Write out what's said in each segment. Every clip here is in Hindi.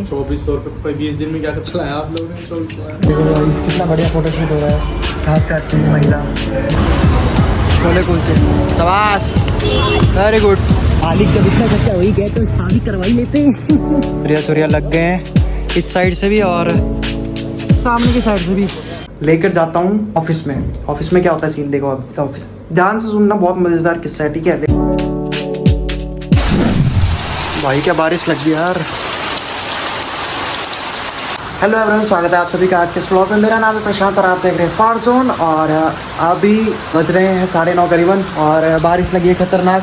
2400 रुपये 20 दिन में क्या चलाया आप लोगों ने? 2400। देखो गाइस कितना बढ़िया फोटोशूट हो रहा है। घास काटती हुई महिला, छोले कुलचे, शाबाश, वेरी गुड। मालिक जब इतना खर्चा हो ही गया तो शादी करवाई लेते हैं। सूर्या लग गए हैं इस साइड से भी और सामने की साइड से भी। लेकर जाता हूँ ऑफिस में। ऑफिस में क्या होता है सीन देखो। ऑफिस ध्यान से सुनना, बहुत मजेदार किस्सा है, ठीक है। भाई क्या बारिश लग गई यार। हेलो एवरीवन, स्वागत है आप सभी का आज के इस व्लॉग में। मेरा नाम है प्रशांत और आप देख रहे हैं फार जोन। और अभी बज रहे हैं 9:30 करीबन और बारिश लगी है खतरनाक,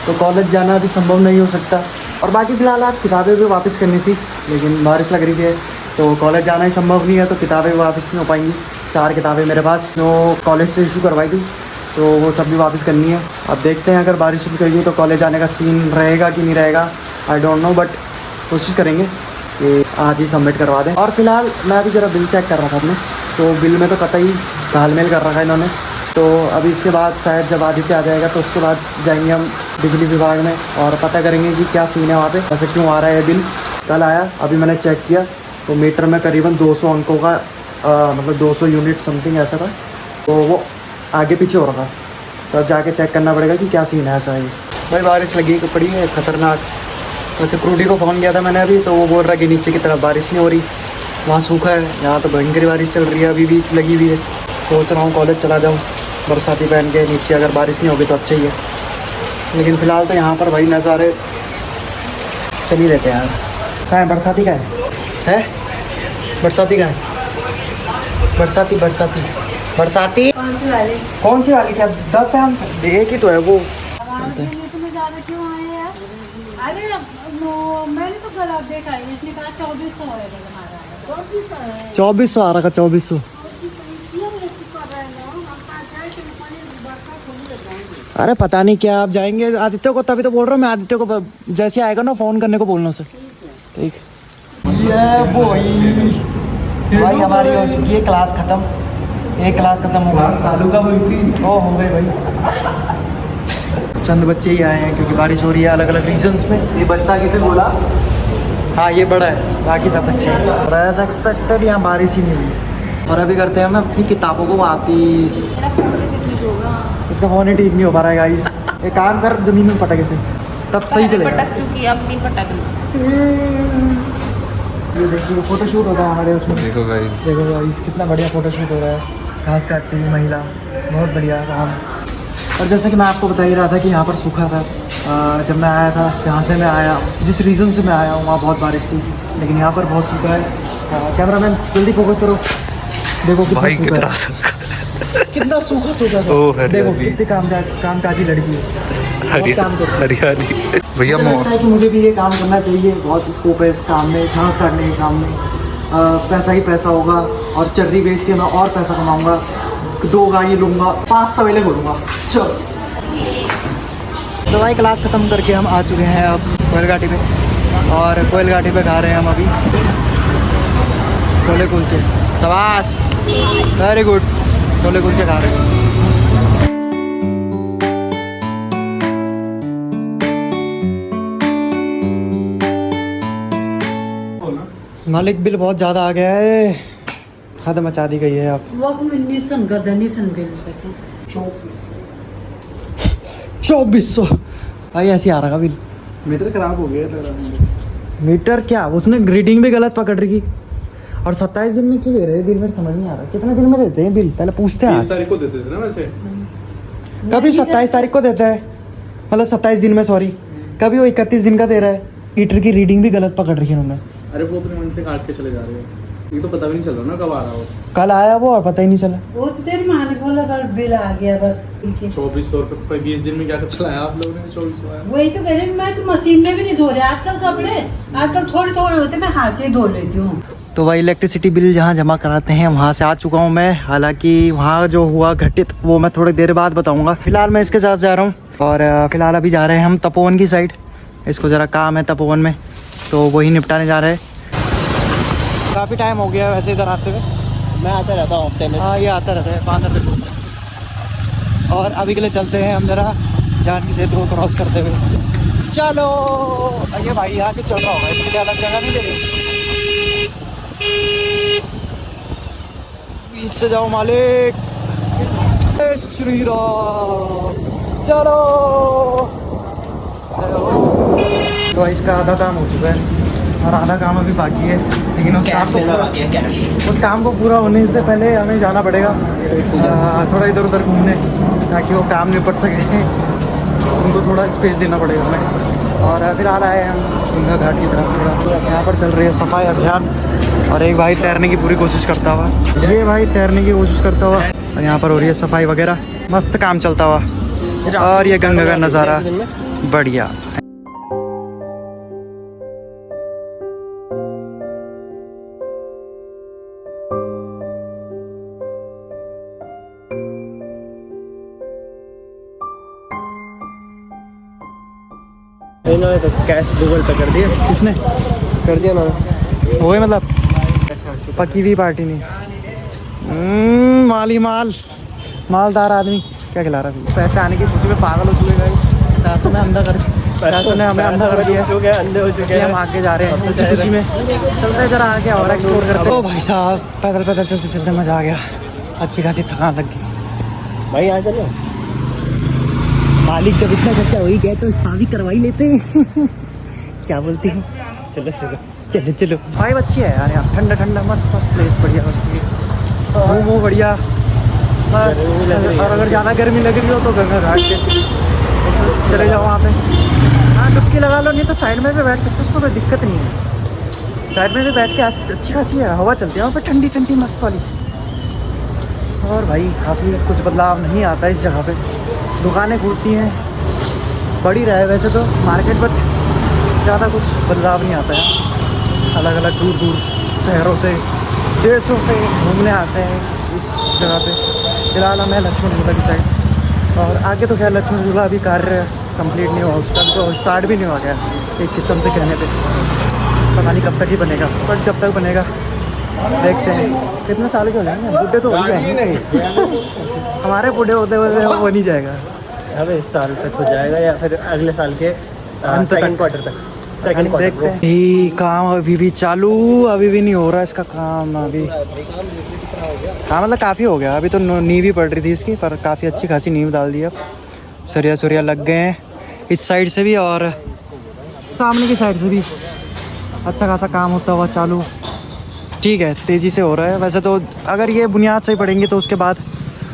तो कॉलेज जाना अभी संभव नहीं हो सकता। और बाकी फ़िलहाल आज किताबें भी वापस करनी थी, लेकिन बारिश लग रही है तो कॉलेज जाना ही संभव नहीं है, तो किताबें भी वापस नहीं हो पाएंगी। 4 किताबें मेरे पास जो कॉलेज से इशू करवाई थी, तो वो सब भी वापस करनी है। अब देखते हैं अगर बारिश रुकेगी तो कॉलेज जाने का सीन रहेगा कि नहीं रहेगा, आई डोंट नो, बट कोशिश करेंगे कि आज ही सबमिट करवा दें। और फिलहाल मैं अभी ज़रा बिल चेक कर रहा था अपने, तो बिल में तो कतई तालमेल कर रखा है इन्होंने। तो अभी इसके बाद शायद जब आदित्य आ जाएगा तो उसके बाद जाएंगे हम बिजली विभाग में और पता करेंगे कि क्या सीन है वहाँ पे, ऐसे क्यों आ रहा है बिल। कल आया, अभी मैंने चेक किया तो मीटर में करीबन 200 अंकों का मतलब 200 यूनिट समथिंग ऐसा था, तो वो आगे पीछे हो रहा था। तो अब जाके चेक करना पड़ेगा कि क्या सीन है ऐसा है। भाई बारिश लगी तो पड़ी है खतरनाक। वैसे क्रूडी को फ़ोन किया था मैंने अभी, तो वो बोल रहा है कि नीचे की तरफ बारिश नहीं हो रही, वहाँ सूखा है, यहाँ तो भयंकर बारिश चल रही है, अभी भी लगी हुई है। सोच रहा हूँ कॉलेज चला जाऊँ बरसाती पहन के, नीचे अगर बारिश नहीं होगी तो अच्छा ही है। लेकिन फ़िलहाल तो यहाँ पर भाई नज़ारे चल ही रहते हैं यार। कहाँ है बरसाती? का है बरसाती? का है बरसाती? बरसाती बरसाती कौन सी वाली? क्या 10 है? हम एक ही तो है वो। अरे मैंने तो गलत देखा है, इसने कहा 2400 है हमारा। 2400 आ रहा था, 2400। अरे पता नहीं क्या, आप जाएंगे आदित्य को, तभी तो बोल रहा हूँ मैं आदित्य को, जैसे आएगा ना फ़ोन करने को बोलना उसे, ठीक। ये भाई हमारी हो चुकी है क्लास ख़त्म, एक क्लास ख़त्म हो गई। चालू कब हुई थी? ओ हो गई भाई। चंद बच्चे ही आए हैं क्योंकि बारिश हो रही है अलग अलग रीजन्स में। ये बच्चा किसे बोला? हाँ ये बड़ा है, बाकी सब बच्चे हैं। और ऐसा एक्सपेक्टेड यहाँ बारिश ही नहीं हुई। और अभी करते हैं हम अपनी किताबों को वापिस। इसका फ़ोन ही ठीक नहीं हो पा रहा है गाइस। एक काम कर, ज़मीन में पटक इसे, तब सही चलेगा। पटक चुकी है, अब नहीं पटकनी। ये देखिए फोटोशूट होता है हमारे उसमें। देखो गाइस, देखो गाइस कितना बढ़िया फोटोशूट हो रहा है। घास काटती हुई महिला, बहुत बढ़िया काम। और जैसे कि मैं आपको बता ही रहा था कि यहाँ पर सूखा था। जब मैं आया था, जहाँ से मैं आया, जिस रीज़न से मैं आया हूँ, वहाँ बहुत बारिश थी, लेकिन यहाँ पर बहुत सूखा है। कैमरामैन जल्दी फोकस करो, देखो कितना सूखा है। कितना सूखा था। देखो कितनी कामकाजी लड़की है, काम हरियाली भैया। है कि मुझे भी ये काम करना चाहिए, बहुत स्कोप है इस काम में, घास काटने के काम में। पैसा ही पैसा होगा और चर्री बेच के मैं और पैसा कमाऊँगा। 2 गाय लूँगा, 5 तवेले खोलूँगा। चलो तो भाई क्लास ख़त्म करके हम आ चुके हैं अब कोयलघाटी पे, और कोयलघाटी पे खा रहे हैं हम अभी छोले कुलचे। शाबाश, वेरी गुड, छोले कुलचे खा रहे हैं। मालिक बिल बहुत ज़्यादा आ गया है, हद मचा दी गई है। अब 2400 भाई ऐसे आ रहा बिल। मीटर खराब हो गया। मीटर क्या, उसने रीडिंग भी गलत पकड़ रही। और 27 दिन में क्यों दे रहे हैं बिल, मेरे समझ नहीं आ रहा। कितने दिन में देते हैं बिल, पहले पूछते हैं। 30 तारीख को देते थे ना वैसे। कभी 27 तारीख को देता है, मतलब 27 दिन में, सॉरी। कभी वो 31 दिन का दे रहा है। मीटर की रीडिंग भी गलत पकड़ रही है उन्होंने। अरे वो अपने मन से काट के चले जा रहे हैं, ये तो पता भी नहीं चल रहा ना कब आ रहा हो। कल आया वो और पता ही नहीं चला। वो तो तेरी माँ ने बोला बस बिल आ गया बस। 2400 रुपये 20 दिन में क्या चलाया आप लोगों ने? 2400 आया। वही तो कह रही हूँ, मैं तो मशीन में भी नहीं धो रहे आजकल कपड़े, आजकल थोड़े थोड़े होते, मैं हाथ से ही धो लेती हूँ। तो वही इलेक्ट्रिसिटी बिल जहाँ जमा कराते हैं वहाँ से आ चुका हूँ मैं। हालांकि वहाँ जो हुआ घटित वो मैं थोड़ी देर बाद बताऊँगा। फिलहाल मैं इसके साथ जा रहा हूँ और फिलहाल अभी जा रहे हैं हम तपोवन की साइड। इसको ज़रा काम है तपोवन में, तो वही निपटाने जा रहे हैं। काफ़ी टाइम हो गया वैसे इधर आते हुए, मैं आता रहता हूँ हफ्ते में। हाँ ये आता रहता है 5 दिन। और अभी के लिए चलते हैं हम ज़रा जानकी सेतु को क्रॉस करते हुए। चलो। ये भाई यहाँ के चल रहा होगा, इसके लिए अलग जगह नहीं दे रही। बीच से जाओ मालिक। श्री राम। चलो। तो इसका आधा काम हो चुका है और आधा काम अभी बाकी है, लेकिन उस काम को पूरा होने से पहले हमें जाना पड़ेगा थोड़ा इधर उधर घूमने, ताकि वो काम निपट सके। उनको थोड़ा स्पेस देना पड़ेगा हमें। और फिलहाल आए हम गंगा घाट की तरफ। थोड़ा यहाँ पर चल रही है सफाई अभियान और एक भाई तैरने की पूरी कोशिश करता हुआ, ये भाई तैरने की कोशिश करता हुआ, और यहाँ पर हो रही है सफाई वगैरह, मस्त काम चलता हुआ। और ये गंगा का नज़ारा बढ़िया। इन्होंने तो कैश गूगल पे कर दिया। किसने कर दिया ना, हो गए मतलब पकी हुई पार्टी नहीं। माली मालदार आदमी क्या खिला रहा है। पैसे आने की खुशी में पागल हो चुके हैं। पैसों ने अंधा कर दिया, अंधे हो चुके इसलिए हम आगे जा रहे हैं इसी खुशी में। चलते जरा आगे और एक्सप्लोर करते हैं। ओ भाई साहब, पैदल पैदल चलते चलते मजा आ गया, अच्छी खासी थकान लग गई। भाई आ चलो। मालिक जब इतना खर्चा हो ही गया तो शादी करवा ही लेते हैं। क्या बोलती हूँ? चलो चलो चलो चलो। वाइब अच्छी है यार, यहाँ ठंडा ठंडा मस्त मस्त प्लेस बढ़िया होती है। घूमो बढ़िया बस। और अगर ज़्यादा गर्मी लग रही हो तो गंगा घाट के चले जाओ वहाँ पे। हाँ डुबकी लगा लो, नहीं तो साइड में भी बैठ सकते हो, उसमें कोई दिक्कत नहीं है। साइड में भी बैठ के अच्छी खासी है, हवा चलती है वहाँ पर ठंडी ठंडी मस्त वाली। और भाई काफ़ी कुछ बदलाव नहीं आता इस जगह पे। दुकानें खुलती हैं, बढ़ ही रहा है वैसे तो मार्केट, बट ज़्यादा कुछ बदलाव नहीं आता है। अलग अलग दूर दूर शहरों से देशों से घूमने आते हैं इस जगह पे। फिलहाल हमें लक्ष्मण झूला की साइड, और आगे तो खैर लक्ष्मण झूला अभी कार्य कंप्लीट नहीं हुआ, उसका तो स्टार्ट भी नहीं हुआ गया एक किस्म से कहने पे। पता नहीं कब तक ही बनेगा, बट जब तक बनेगा देखते हैं। कितने साल के हो जाएंगे, बुढ़े तो हो ही जाएंगे। हमारे बूढ़े होते हुए वो बन ही जाएगा। अब इस साल तक हो जाएगा या फिर अगले साल के सेकंड क्वार्टर तक। सेकंड देखते हैं। काम अभी भी चालू, अभी भी नहीं हो रहा इसका काम अभी। हाँ मतलब काफ़ी हो गया, अभी तो नींव ही पड़ रही थी इसकी, पर काफ़ी अच्छी खासी नींव डाल दी। अब सरिया लग गए हैं इस साइड से भी और सामने की साइड से भी। अच्छा खासा काम होता हुआ चालू, ठीक है, तेज़ी से हो रहा है। वैसे तो अगर ये बुनियाद सही पड़ेंगी तो उसके बाद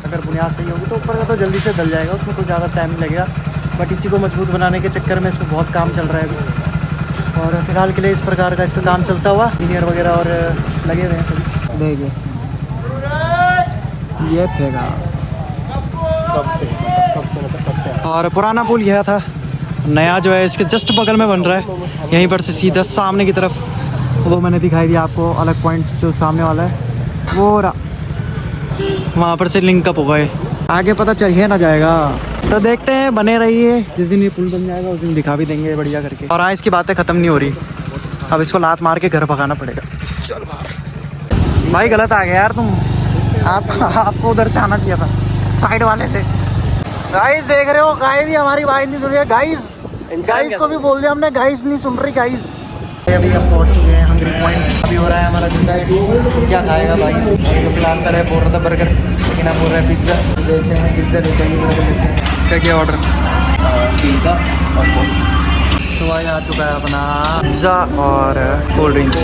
अगर बुनियाद सही होगी तो ऊपर का तो जल्दी से डल जाएगा, उसमें कुछ ज़्यादा टाइम नहीं लगेगा। बट इसी को मजबूत बनाने के चक्कर में इसमें बहुत काम चल रहा है अभी, और फिलहाल के लिए इस प्रकार का इस पर काम चलता हुआ। इंजीनियर वगैरह और लगे हुए हैं सभी। देखिए ये फेंका, और पुराना पुल यह था, नया जो है इसके जस्ट बगल में बन रहा है। यहीं पर से सीधा सामने की तरफ, वो मैंने दिखाई दिया आपको अलग पॉइंट जो सामने वाला है, वो वहाँ पर से लिंक अप होगा। आगे पता चल ही ना जाएगा, तो देखते हैं, बने रहिए। जिस दिन ये पुल बन जाएगा उस दिन दिखा भी देंगे बढ़िया करके। और हाँ, इसकी बातें ख़त्म नहीं हो रही, अब इसको लात मार के घर भगाना पड़ेगा। चल भाई गलत आ गया यार तुम, आपको उधर से आना चाहिए था, साइड वाले से। गाइस देख रहे हो, गाय भी हमारी बात नहीं सुन रही है। गाइस को भी बोल दिया हमने, गाइस नहीं सुन रही गाइस। अभी हम पहुंच चुके हैं हंग्री पॉइंट। अभी हो रहा है हमारा डिसाइड क्या खाएगा भाई। तो प्लान कर रहे हैं, बोल रहा था बर्गर, लेकिन हम बोल रहे हैं पिज्ज़ा। देखते हैं पिज्ज़ा लेते हैं, बर्गर लेते हैं। क्या क्या ऑर्डर? पिज़्ज़ा और कोल्ड। तो भाई आ चुका है अपना पिज़्ज़ा और कोल्ड ड्रिंक्स।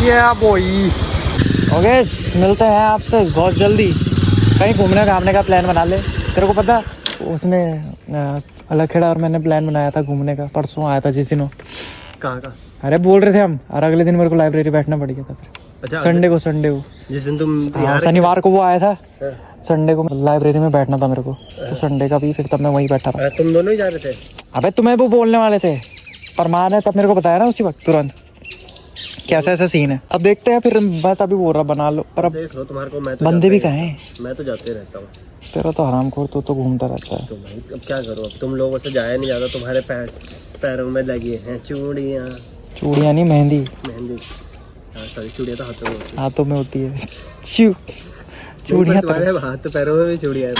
ये बॉय ओके, मिलते हैं आपसे बहुत जल्दी। कहीं घूमने घामने का प्लान बना ले। तेरे को पता उसने अलग खेड़ा और मैंने प्लान बनाया था घूमने का, परसों आया था जिस दिन। कहाँ का? अरे बोल रहे थे हम, और अगले दिन मेरे को लाइब्रेरी बैठना पड़ गया था फिर। अच्छा, संडे को जिस दिन तुम शनिवार को वो आया था, संडे को लाइब्रेरी में बैठना था मेरे को, तो संडे का भी फिर तब मैं वहीं बैठा था। तुम दोनों ही जा रहे थे? अबे तुम्हें वो बोलने वाले थे, पर माँ ने तब मेरे को बताया ना उसी वक्त तुरंत कैसा ऐसा सीन है। अब देखते हैं फिर, मैं तभी बोल रहा बना लो, पर अब देख लो तुम्हारे को। मैं तो बंदे भी कहाँ हैं? मैं तो जाते रहता हूँ। तेरा तो हरामखोर, तो घूमता रहता है। तो भाई अब क्या करो, अब तुम लोगों से जाया नहीं जाता। तुम्हारे पैरों में लगी हैं चूड़ियाँ। चूड़ियाँ नहीं, मेहंदी। मेहंदी, हाँ सॉरी, चूड़ियाँ तो हाथों में होती है। हाथों में होती है। चूड़ियाँ तुम्हारे हाथ पैरों में भी चूड़ियाँ हैं।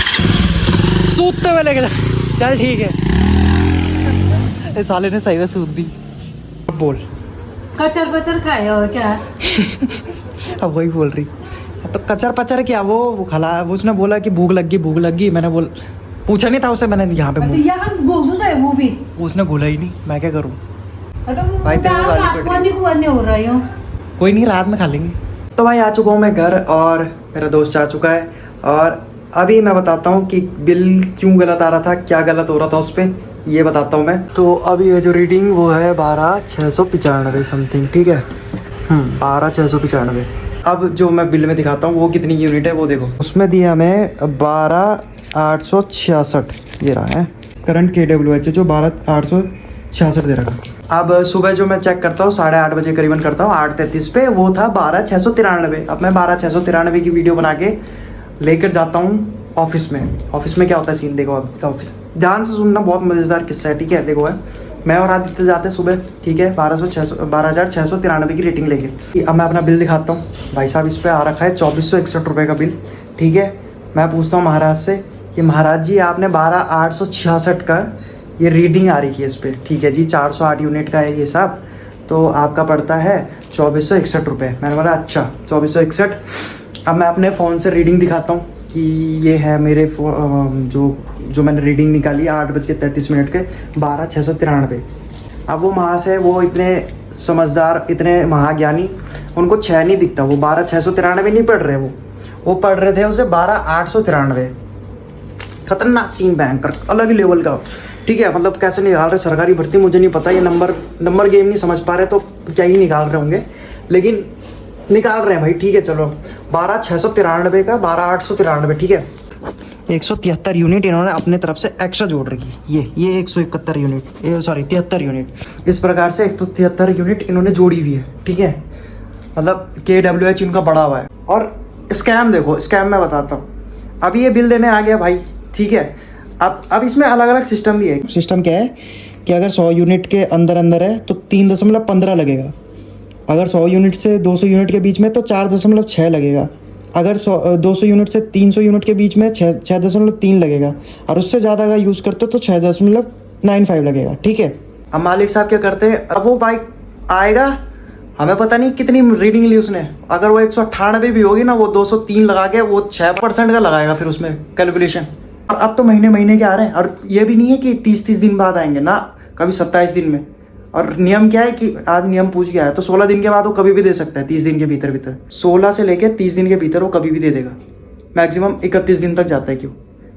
सूतते हुए लेके जा। चल ठीक है, इस साले ने सही में सूत दी। अब बोल। कचर बचर खाए और क्या। अब वही बोल रही, तो कचर पचर क्या वो खला, उसने बोला कि भूख लग गई। मैंने बोल पूछा नहीं था उसे, मैंने यहाँ पे तो यहाँ बोल दूँ तो वो भी उसने बोला ही नहीं, मैं क्या करूँ। भाई हो रही हूँ। कोई नहीं, रात में खा लेंगे। तो भाई आ चुका हूँ मैं घर और मेरा दोस्त आ चुका है, और अभी मैं बताता हूँ कि बिल क्यों गलत आ रहा था, क्या गलत हो रहा था उस पर, ये बताता हूँ मैं। तो अभी ये जो रीडिंग वो है 12,695 समथिंग, ठीक है। 12,695। अब जो मैं बिल में दिखाता हूँ वो कितनी यूनिट है वो देखो, उसमें दिया हमें 12,866 ये रहा है करंट KWH जो 12,866 दे रहा है। अब सुबह जो मैं चेक करता हूँ 8:30 बजे करीबन करता हूँ, 8:33 पे वो था 12,693। अब मैं 12,693 की वीडियो बना के लेकर जाता हूँ ऑफिस में। ऑफिस में क्या होता है सीन देखो, ऑफिस ध्यान से सुनना, बहुत मज़ेदार किस्सा है, ठीक है। देखो है, मैं और आदित्य जाते हैं सुबह, ठीक है, 12,693 की रेटिंग लेके। अब मैं अपना बिल दिखाता हूँ भाई साहब, इस पर आ रखा है 2,461 रुपये का बिल, ठीक है। मैं पूछता हूँ महाराज से कि महाराज जी आपने 12,866 का ये रीडिंग आ रही है इस पर, ठीक है जी, 408 यूनिट का है ये सब, तो आपका पड़ता है 2,461 रुपये। मैंने बोला अच्छा 2,461। अब मैं अपने फ़ोन से रीडिंग दिखाता हूँ कि ये है मेरे जो मैंने रीडिंग निकाली 8:33 के 12,693। अब वो महाशय वो इतने समझदार, इतने महाज्ञानी, उनको 6 नहीं दिखता, वो 12,693 नहीं पढ़ रहे, वो पढ़ रहे थे उसे 12,893। खतरनाक सीन, बैंकर अलग ही लेवल का, ठीक है। मतलब कैसे निकाल रहे सरकारी भर्ती मुझे नहीं पता, ये नंबर गेम नहीं समझ पा रहे तो क्या ही निकाल रहे होंगे, लेकिन निकाल रहे हैं भाई, ठीक है। चलो 12,693 का 12,893, ठीक है। 173 यूनिट इन्होंने अपने तरफ से एक्स्ट्रा जोड़ रखी, ये 171 यूनिट, 73 यूनिट, इस प्रकार से 173 यूनिट इन्होंने जोड़ी हुई है, ठीक है। मतलब KWH इनका बढ़ा हुआ है। और स्कैम देखो, स्कैम मैं बताता हूँ। अभी ये बिल देने आ गया भाई, ठीक है। अब इसमें अलग अलग सिस्टम भी है। सिस्टम क्या है कि अगर 100 यूनिट के अंदर है तो 3.15 लगेगा, अगर 100 यूनिट से 200 यूनिट के बीच में तो 4.6 लगेगा, अगर 200 यूनिट से 300 यूनिट के बीच में 6.3 लगेगा, और उससे ज़्यादा अगर यूज़ करते हो तो 6.95 लगेगा, ठीक है। अब मालिक साहब क्या करते हैं, अब वो बाइक आएगा, हमें पता नहीं कितनी रीडिंग ली उसने, अगर वो 198 भी होगी ना, वो 203 लगा के वो 6% का लगाएगा फिर उसमें कैलकुलेशन। और अब तो महीने के आ रहे हैं, और ये भी नहीं है कि 30 दिन बाद आएंगे ना, कभी 27 दिन में। और नियम क्या है कि आज नियम पूछ गया है तो 16 दिन के बाद वो कभी भी दे सकता है, 30 दिन के भीतर 16 से लेके 30 दिन के भीतर वो कभी भी दे देगा, मैक्सिमम 31 दिन तक जाता है। क्यों,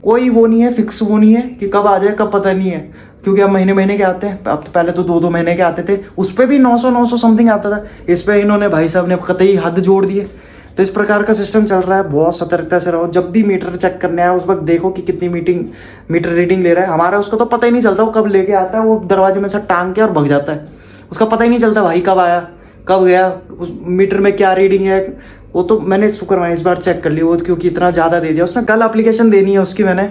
कोई वो नहीं है, फिक्स वो नहीं है कि कब आ जाए कब पता नहीं है, क्योंकि अब महीने के आते हैं। अब तो पहले तो 2 महीने के आते थे, उस पर भी 900 समथिंग आता था, इस पर इन्होंने भाई साहब ने कतई हद जोड़ दिए। तो इस प्रकार का सिस्टम चल रहा है, बहुत सतर्कता से रहो। जब भी मीटर चेक करने आए उस वक्त देखो कि कितनी मीटर रीडिंग ले रहा है। हमारा उसको तो पता ही नहीं चलता, वो कब लेके आता है, वो दरवाजे में से टांग के और भग जाता है, उसका पता ही नहीं चलता भाई कब आया कब गया, उस मीटर में क्या रीडिंग है। वो तो मैंने शुक्रवार इस बार चेक कर लिया, वो क्योंकि इतना ज़्यादा दे दिया उसने। कल एप्लीकेशन देनी है उसकी, मैंने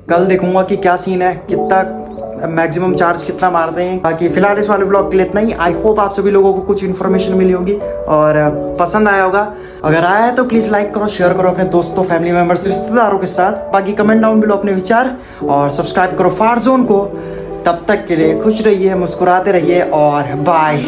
कल देखूंगा कि क्या सीन है, कितना मैक्सिमम चार्ज कितना मारते हैं। बाकी फिलहाल इस वाले ब्लॉग के लिए इतना ही। आई होप आप सभी लोगों को कुछ इन्फॉर्मेशन मिली होगी और पसंद आया होगा। अगर आया है तो प्लीज़ लाइक करो, शेयर करो अपने दोस्तों, फैमिली मेम्बर्स, रिश्तेदारों के साथ। बाकी कमेंट डाउन बिलो अपने विचार, और सब्सक्राइब करो फार जोन को। तब तक के लिए खुश रहिए, मुस्कुराते रहिए, और बाय।